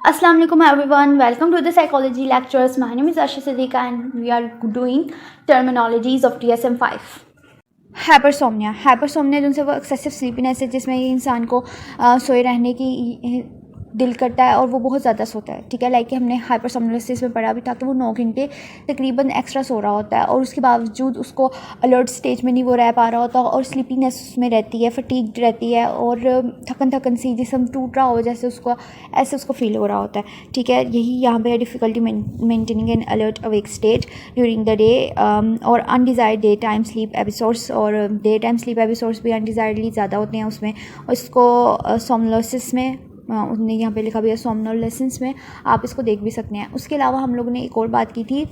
Assalamu alaikum everyone, welcome to the psychology lectures. My name is Asha Siddiqa and we are doing terminologies of DSM-5. Hypersomnia जो से वो excessive sleepiness है जिसमें ये इंसान को सोए रहने की दिल करता है और वो बहुत ज़्यादा सोता है। ठीक है, लाइक कि हमने हाइपरसोमनोसिस में पढ़ा भी था कि वो 9 घंटे तकरीबन एक्स्ट्रा सो रहा होता है और उसके बावजूद उसको अलर्ट स्टेज में नहीं वो रह पा रहा होता और स्लीपीनेस उसमें रहती है, फटीग्ड रहती है और थकन सी जिस्म टूट रहा हो जैसे उसको फील हो रहा होता है। ठीक है, यही यहाँ पे difficulty maintaining an alert awake state during the day और undesired daytime sleep episodes और डे टाइम स्लीप एपिसोड्स भी अनडिज़ायर्डली ज़्यादा होते हैं उसमें। और इसको सोमनोसिस में उन्होंने यहाँ पे लिखा भी है सोमनोलेसेंस में, आप इसको देख भी सकते हैं। उसके अलावा हम लोगों ने एक और बात की थी,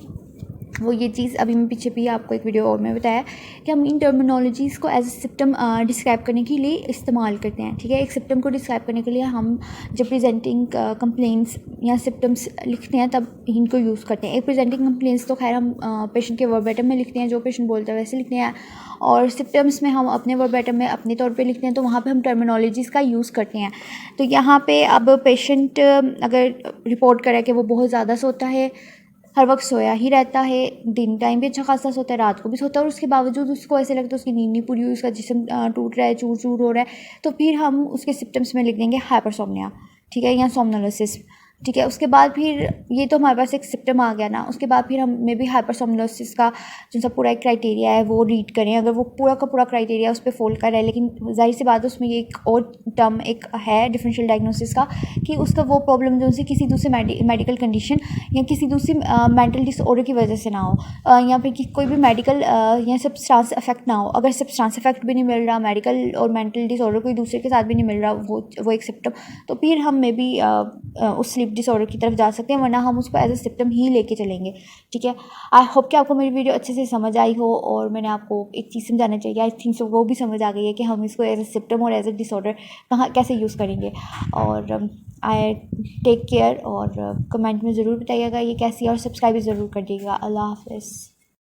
वो ये चीज़ अभी मैं पीछे भी आपको एक वीडियो और में बताया कि हम इन टर्मिनोलॉजीज़ को एज ए सिम्टम डिस्क्राइब करने के लिए इस्तेमाल करते हैं। ठीक है, एक सिम्टम को डिस्क्राइब करने के लिए हम जब प्रेजेंटिंग कंप्लेंट्स या सिम्टम्स लिखते हैं तब इनको यूज़ करते हैं। एक प्रेजेंटिंग कंप्लेंट्स तो खैर हम पेशेंट के वर्बेटम में लिखते हैं, जो पेशेंट बोलता है वैसे लिखते हैं, और सिम्टम्स में हम अपने वर्बेटम में अपने तौर पे लिखते हैं, तो वहाँ पे हम टर्मिनोलॉजीज़ का यूज़ करते हैं। तो यहाँ पे अब पेशेंट अगर रिपोर्ट करे कि वो बहुत ज़्यादा सोता है, हर वक्त सोया ही रहता है, दिन टाइम भी अच्छा खासा सोता है, रात को भी सोता है और उसके बावजूद उसको ऐसे लगता है उसकी नींद नहीं पूरी हुई, उसका जिस्म टूट रहा है, चूर चूर हो रहा है, तो फिर हम उसके सिम्टम्स में लिख देंगे हाइपरसोमनिया। ठीक है, या सोमनोलिसिस। ठीक है, उसके बाद फिर ये तो हमारे पास एक सिम्टम आ गया ना, उसके बाद फिर हम मे भी हाइपरसोमनोसिस का जो सा पूरा एक क्राइटेरिया है वो रीड करें। अगर वो पूरा का पूरा क्राइटेरिया उस पर फॉल कर रहा है, लेकिन जाहिर सी बात है उसमें ये एक और टर्म एक है डिफरेंशियल डायग्नोसिस का कि उसका वो प्रॉब्लम जो उनसे किसी दूसरे मेडिकल कंडीशन या किसी दूसरी मेंटल डिसऑर्डर की वजह से ना हो, या फिर कि कोई भी मेडिकल या सब्सटेंस इफेक्ट ना हो। अगर सब्सटेंस इफेक्ट भी नहीं मिल रहा, मेडिकल और मेंटल डिसऑर्डर कोई दूसरे के साथ भी नहीं मिल रहा वो एक सिम्टम, तो फिर हम मे बी उस स्लीप डिसऑर्डर की तरफ जा सकते हैं, वरना हम उसको एज ए सिम्टम ही लेके चलेंगे। ठीक है, आई होप कि आपको मेरी वीडियो अच्छे से समझ आई हो और मैंने आपको एक चीज़ समझाना चाहिए, आई थिंक सो वो भी समझ आ गई है कि हम इसको एज ए सिम्टम और एज ए डिसऑर्डर कैसे यूज़ करेंगे। और आई टेक केयर और कमेंट में ज़रूर बताइएगा ये कैसी है और सब्सक्राइब भी ज़रूर कर दीजिएगा। अल्लाह हाफ़िज़।